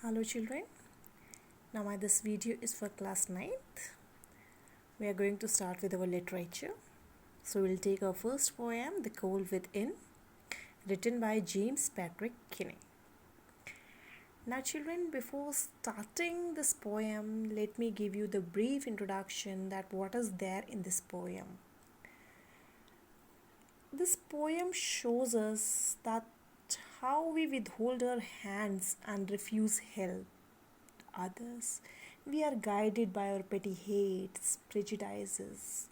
Hello children, this video is for class 9th. We are going to start with our literature. So we'll take our first poem, The Cold Within, written by James Patrick Kinney. Now children, before starting this poem, let me give you the brief introduction that what is there in this poem. This poem shows us that how we withhold our hands and refuse help others. We are guided by our petty hates, prejudices.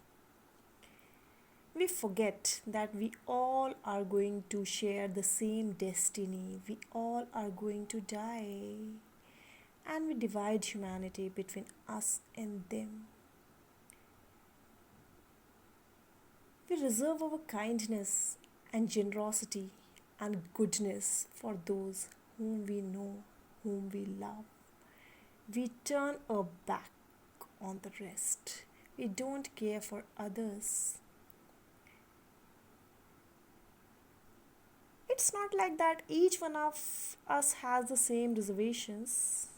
We forget that we all are going to share the same destiny. We all are going to die. And we divide humanity between us and them. We reserve our kindness and generosity and goodness for those whom we know, whom we love. We turn our back on the rest. We don't care for others. It's not like that each one of us has the same reservations.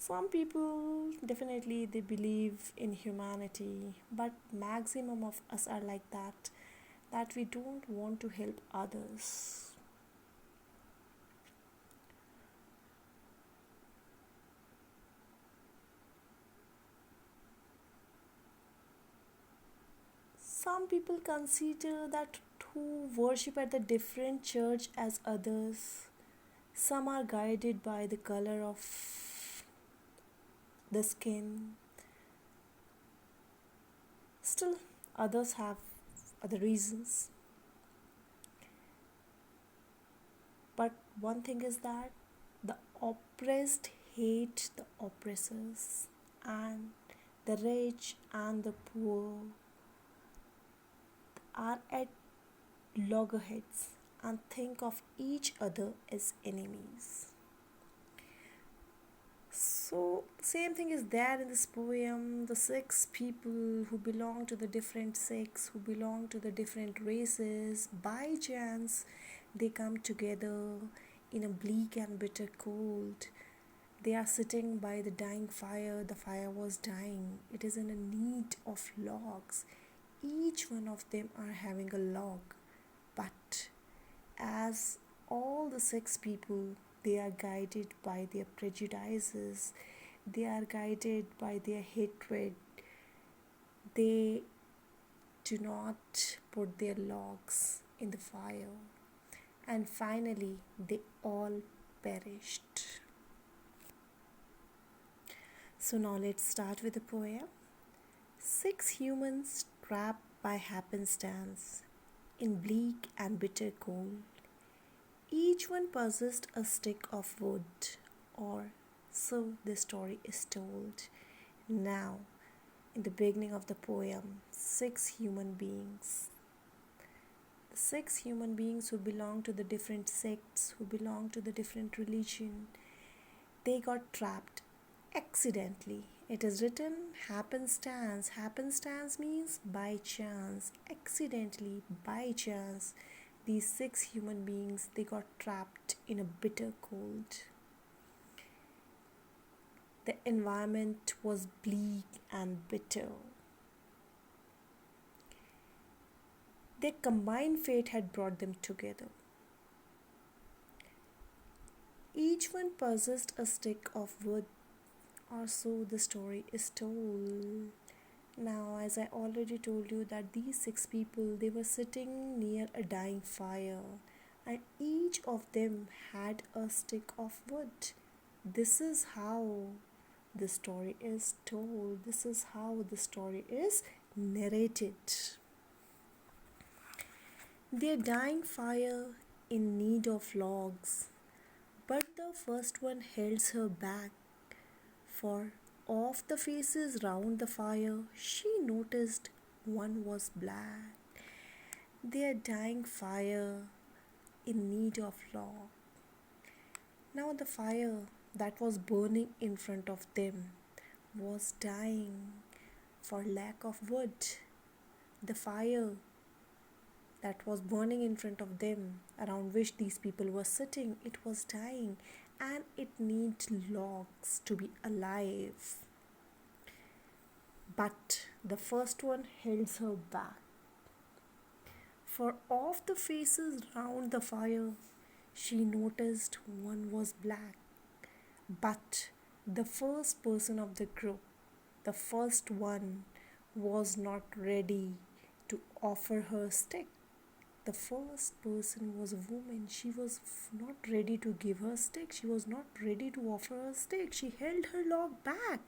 Some people definitely they believe in humanity, but maximum of us are like that we don't want to help others. Some people consider that who worship at the different church as others. Some are guided by the color of the skin. Still, others have other reasons. But one thing is that the oppressed hate the oppressors, and the rich and the poor are at loggerheads and think of each other as enemies. So, same thing is there in this poem. The 6 people who belong to the different sects, who belong to the different races, by chance they come together in a bleak and bitter cold. They are sitting by the dying fire. The fire was dying. It is in a need of logs. Each one of them are having a log, but as all the 6 people, they are guided by their prejudices, they are guided by their hatred. They do not put their logs in the fire, and finally they all perished. So now let's start with the poem. 6 humans trapped by happenstance in bleak and bitter cold. Each one possessed a stick of wood, or so the story is told. Now, in the beginning of the poem, 6 human beings. 6 human beings who belong to the different sects, who belong to the different religion, they got trapped accidentally. It is written happenstance. Happenstance means by chance, accidentally, by chance. These 6 human beings, they got trapped in a bitter cold. The environment was bleak and bitter. Their combined fate had brought them together. Each one possessed a stick of wood, or so the story is told. Now, as I already told you that these 6 people, they were sitting near a dying fire, and each of them had a stick of wood. This is how the story is told. This is how the story is narrated. Their dying fire in need of logs, but the first one held her back, for of the faces round the fire she noticed one was black. Their dying fire in need of log. Now the fire that was burning in front of them was dying for lack of wood. The fire that was burning in front of them, around which these people were sitting, it was dying and it needs logs to be alive. But the first one held her back. For of the faces round the fire, she noticed one was black. But the first person of the group, the first one, was not ready to offer her stick. The first person was a woman. She was not ready to give her stick. She was not ready to offer her stick. She held her log back.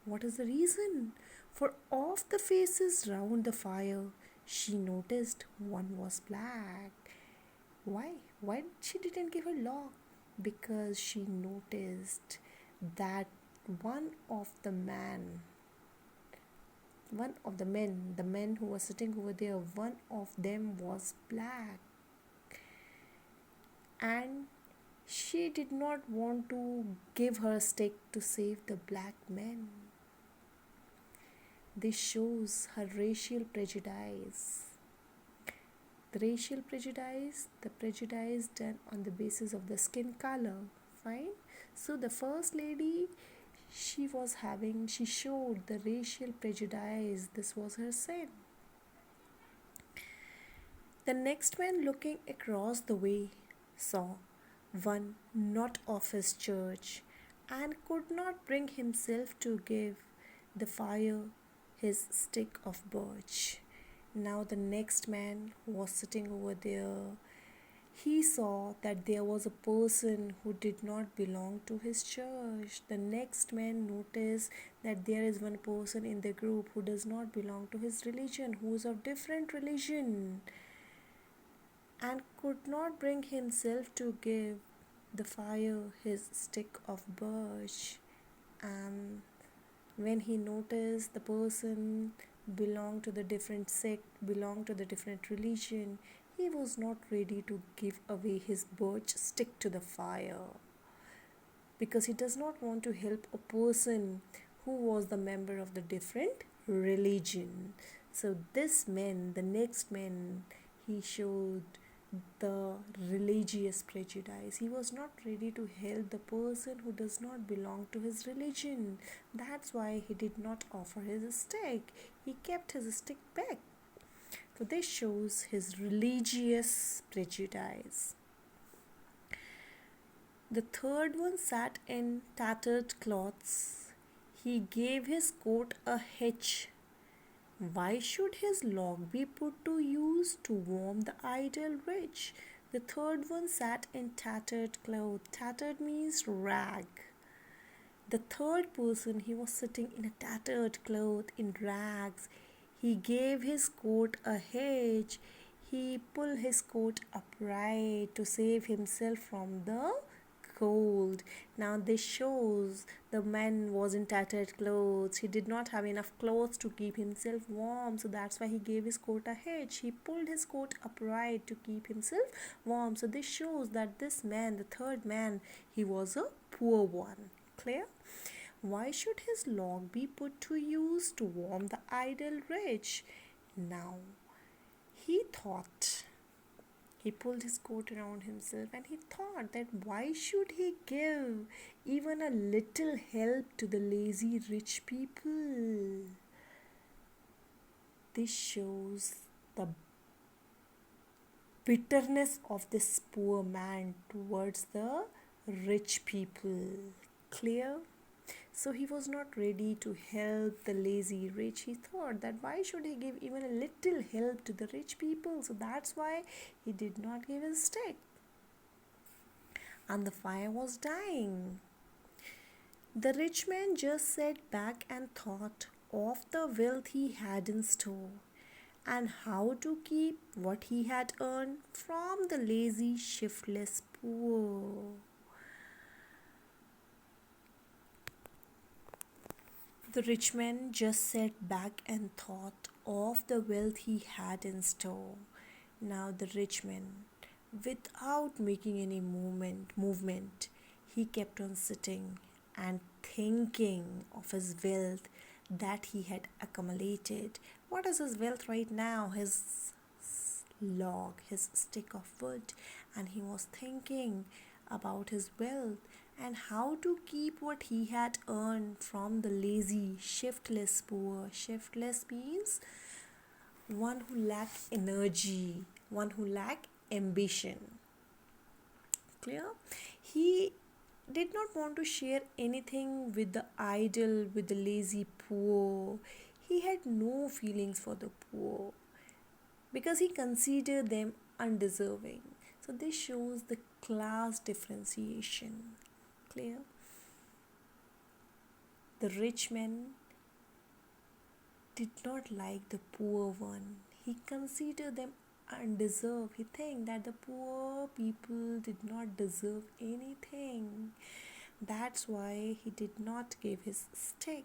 What is the reason? For of the faces round the fire, she noticed one was black. Why? Why she didn't give her log? Because she noticed that one of the man one of the men who was sitting over there, one of them was black, and she did not want to give her stick to save the black men. This shows her racial prejudice. The prejudice done on the basis of the skin color. Fine. So the first lady, she showed the racial prejudice. This was her sin. The next man, looking across the way, saw one not of his church, and could not bring himself to give the fire his stick of birch. Now the next man who was sitting over there, he saw that there was a person who did not belong to his church. The next man noticed that there is one person in the group who does not belong to his religion, who is of different religion, and could not bring himself to give the fire his stick of birch. And when he noticed the person belonged to the different sect, belonged to the different religion, he was not ready to give away his birch stick to the fire, because he does not want to help a person who was the member of the different religion. So the next man, he showed the religious prejudice. He was not ready to help the person who does not belong to his religion. That's why he did not offer his stick. He kept his stick back. So this shows his religious prejudice. The third one sat in tattered clothes. He gave his coat a hitch. Why should his log be put to use to warm the idle rich? The third one sat in tattered clothes. Tattered means rag. The third person, he was sitting in a tattered cloth, in rags. He gave his coat a hitch. He pulled his coat upright to save himself from the cold. Now this shows the man was in tattered clothes. He did not have enough clothes to keep himself warm, so that's why he gave his coat a hitch. He pulled his coat upright to keep himself warm. So this shows that this man, the third man, he was a poor one. Clear? Why should his log be put to use to warm the idle rich? Now he thought, he pulled his coat around himself and he thought that why should he give even a little help to the lazy rich people? This shows the bitterness of this poor man towards the rich people. Clear? So he was not ready to help the lazy rich. He thought that why should he give even a little help to the rich people? So that's why he did not give his stick. And the fire was dying. The rich man just sat back and thought of the wealth he had in store and how to keep what he had earned from the lazy, shiftless poor. The rich man just sat back and thought of the wealth he had in store. Now the rich man, without making any movement, he kept on sitting and thinking of his wealth that he had accumulated. What is his wealth right now? His log, his stick of wood, and he was thinking about his wealth and how to keep what he had earned from the lazy, shiftless poor. Shiftless means one who lacked energy, one who lacked ambition. Clear? He did not want to share anything with the idle, with the lazy poor. He had no feelings for the poor because he considered them undeserving. So this shows the class differentiation. Clear? The rich man did not like the poor one. He considered them undeserved. He think that the poor people did not deserve anything. That's why he did not give his stick.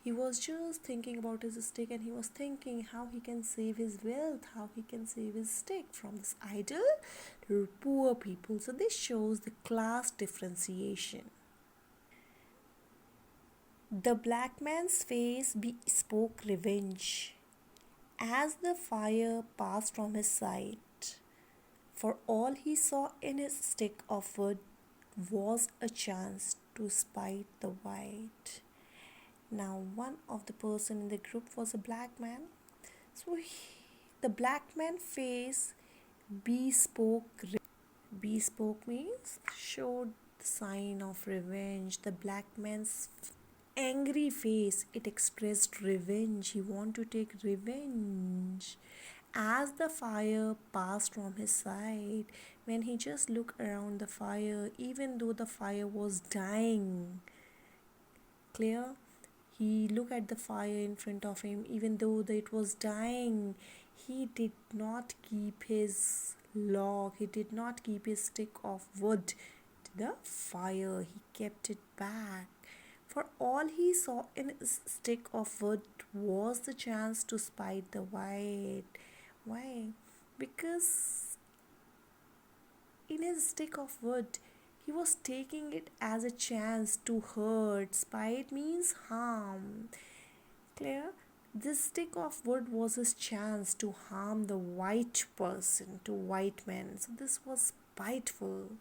He was just thinking about his stick and he was thinking how he can save his wealth, how he can save his stick from this idle poor people. So this shows the class differentiation. The black man's face bespoke revenge as the fire passed from his sight. For all he saw in his stick of wood was a chance to spite the white. Now, one of the person in the group was a black man. So, the black man face bespoke. Bespoke means showed the sign of revenge. The black man's angry face, it expressed revenge. He wanted to take revenge. As the fire passed from his side, when he just looked around the fire, even though the fire was dying, clear? He looked at the fire in front of him, even though it was dying. He did not keep his log, he did not keep his stick of wood to the fire, he kept it back. For all he saw in his stick of wood was the chance to spite the white. Why? Because in his stick of wood, he was taking it as a chance to hurt. Spite means harm. Clear? This stick of wood was his chance to harm the white person, to white men. So this was spiteful.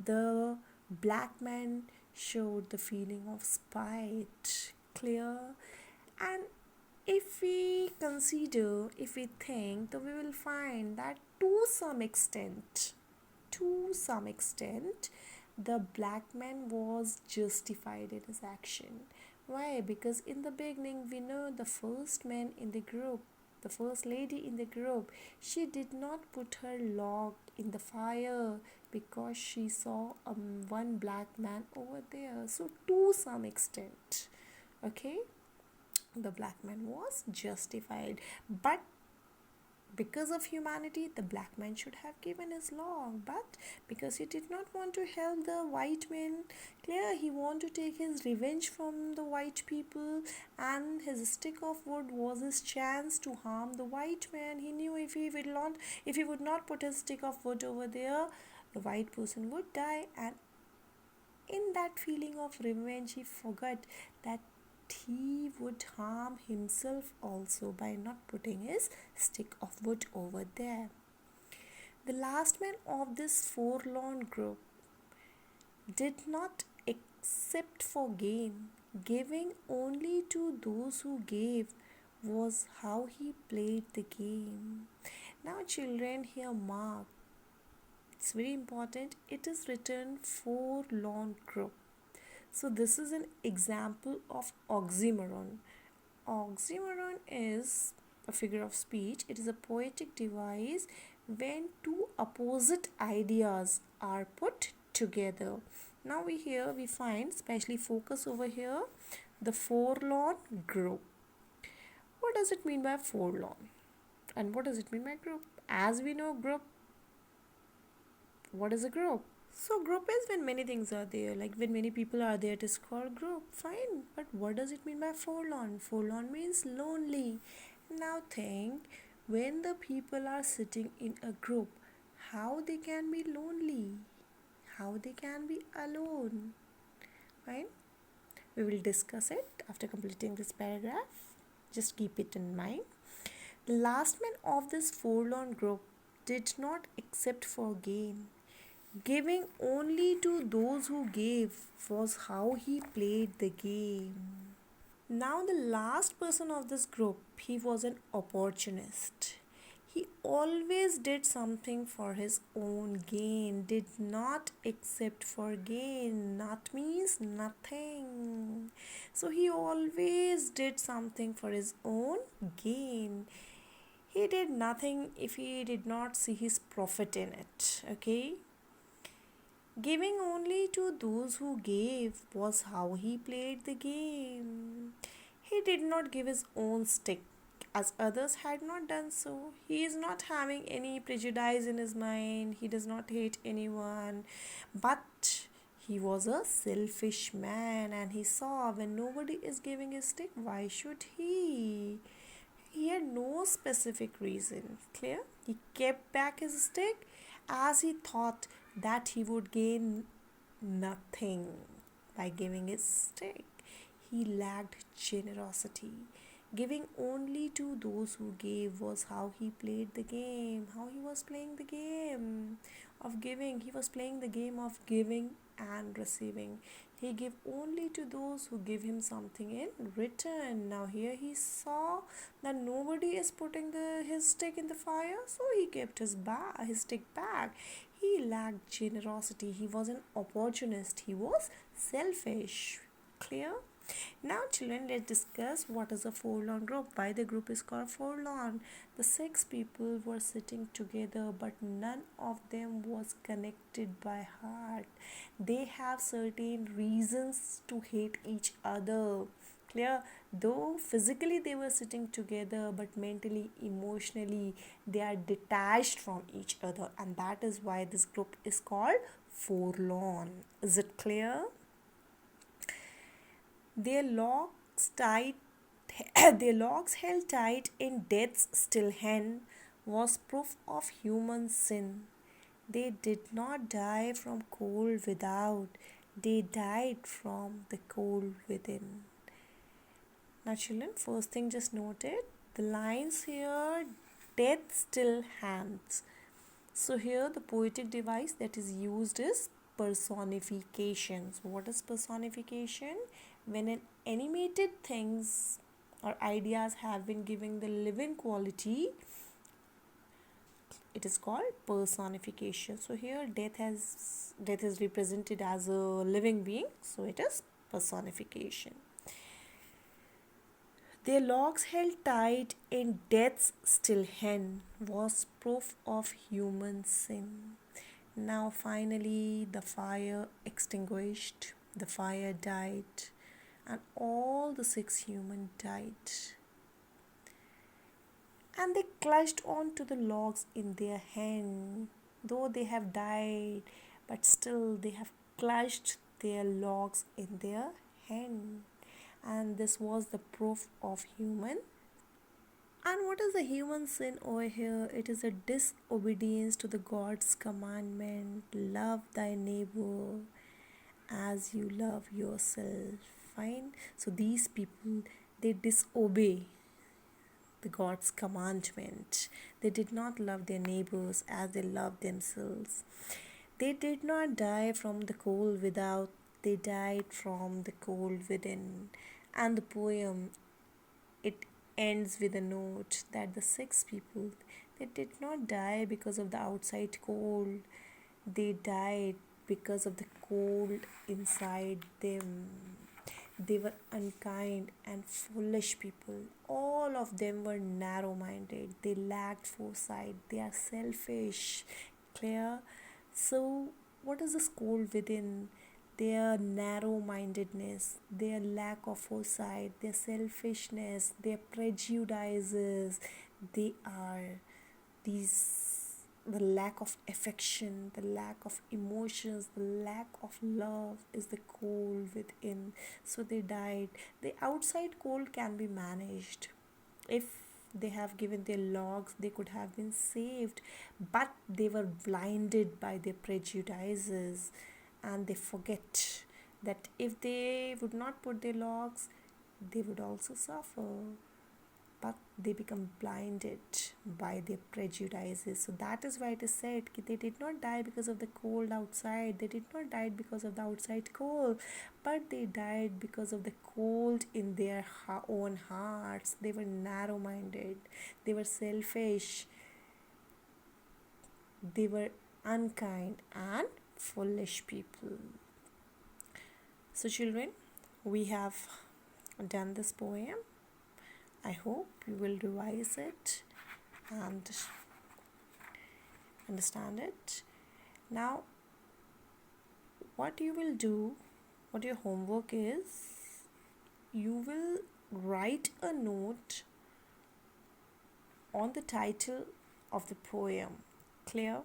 The black man showed the feeling of spite. Clear? And if we consider, if we think, then we will find that to some extent, the black man was justified in his action. Why? Because in the beginning, we know the first man in the group, the first lady in the group, she did not put her log in the fire because she saw one black man over there. So, to some extent, okay, the black man was justified, but because of humanity, the black man should have given his law, but because he did not want to help the white men, clear, he wanted to take his revenge from the white people, and his stick of wood was his chance to harm the white man. He knew if he would not put his stick of wood over there, the white person would die, and in that feeling of revenge, he forgot that he would harm himself also by not putting his stick of wood over there. The last man of this forlorn group did not accept for gain, giving only to those who gave was how he played the game. Now, children, here mark. It's very important. It is written forlorn group. So this is an example of oxymoron. Oxymoron is a figure of speech. It is a poetic device when two opposite ideas are put together. Now we find, especially focus over here, the forlorn group. What does it mean by forlorn? And what does it mean by group? As we know, group, what is a group? So group is when many things are there, like when many people are there, it is called group. Fine, but what does it mean by forlorn? Forlorn means lonely. Now think, when the people are sitting in a group, how they can be lonely? How they can be alone? Fine. We will discuss it after completing this paragraph. Just keep it in mind. The last man of this forlorn group did not accept for gain. Giving only to those who gave was how he played the game. Now, the last person of this group, he was an opportunist. He always did something for his own gain, did not accept for gain. Not means nothing. So, he always did something for his own gain. He did nothing if he did not see his profit in it. Okay. Giving only to those who gave was how he played the game. He did not give his own stick as others had not done so. He is not having any prejudice in his mind. He does not hate anyone. But he was a selfish man and he saw when nobody is giving his stick, why should he? He had no specific reason. Clear? He kept back his stick as he thought that he would gain nothing by giving his stick. He lacked generosity. Giving only to those who gave was how he played the game. How he was playing the game of giving. He was playing the game of giving and receiving. He gave only to those who give him something in return. Now here he saw that nobody is putting his stick in the fire, so he kept his stick back. He lacked generosity. He was an opportunist. He was selfish. Clear? Now, children, let's discuss what is a forlorn group. Why the group is called forlorn? The six people were sitting together, but none of them was connected by heart. They have certain reasons to hate each other. Clear? Though physically they were sitting together, but mentally, emotionally, they are detached from each other, and that is why this group is called forlorn. Is it clear? Their locks tight, their locks held tight in death's still hand was proof of human sin. They did not die from cold without, they died from the cold within. Now, children, first thing just noted the lines here, death still hands. So, here the poetic device that is used is personification. So, what is personification? When an animated things or ideas have been given the living quality, it is called personification. So here death is represented as a living being, so it is personification. Their locks held tight in death's still hand was proof of human sin. Now finally the fire extinguished, the fire died, and all the six humans died. And they clutched on to the logs in their hand. Though they have died, but still they have clutched their logs in their hand. And this was the proof of human. And what is the human sin over here? It is a disobedience to the God's commandment. Love thy neighbor as you love yourself. Fine. So these people, they disobey the God's commandment. They did not love their neighbors as they loved themselves. They did not die from the cold without, they died from the cold within. And the poem, it ends with a note that the six people, they did not die because of the outside cold. They died because of the cold inside them. They were unkind and foolish people. All of them were narrow minded. They lacked foresight. They are selfish. Clear? So, what is this cold within? Their narrow mindedness, their lack of foresight, their selfishness, their prejudices. They are these the lack of affection, the lack of emotions, the lack of love is the cold within. So they died. The outside cold can be managed. If they have given their logs, they could have been saved, but they were blinded by their prejudices and they forget that if they would not put their logs, they would also suffer. but they become blinded by their prejudices. So that is why it is said they did not die because of the cold outside, they did not die because of the outside cold, but they died because of the cold in their own hearts. They were narrow minded, they were selfish, they were unkind and foolish people. So, children, we have done this poem. I hope you will revise it and understand it. Now, what you will do, what your homework is, you will write a note on the title of the poem. Clear?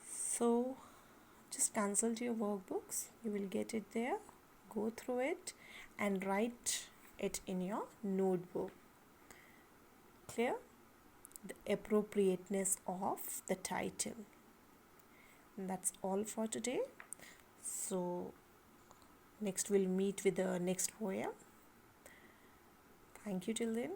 So, just consult your workbooks, you will get it there. Go through it and write it in your notebook. Clear? The appropriateness of the title. And that's all for today. So next we'll meet with the next poem. Thank you till then.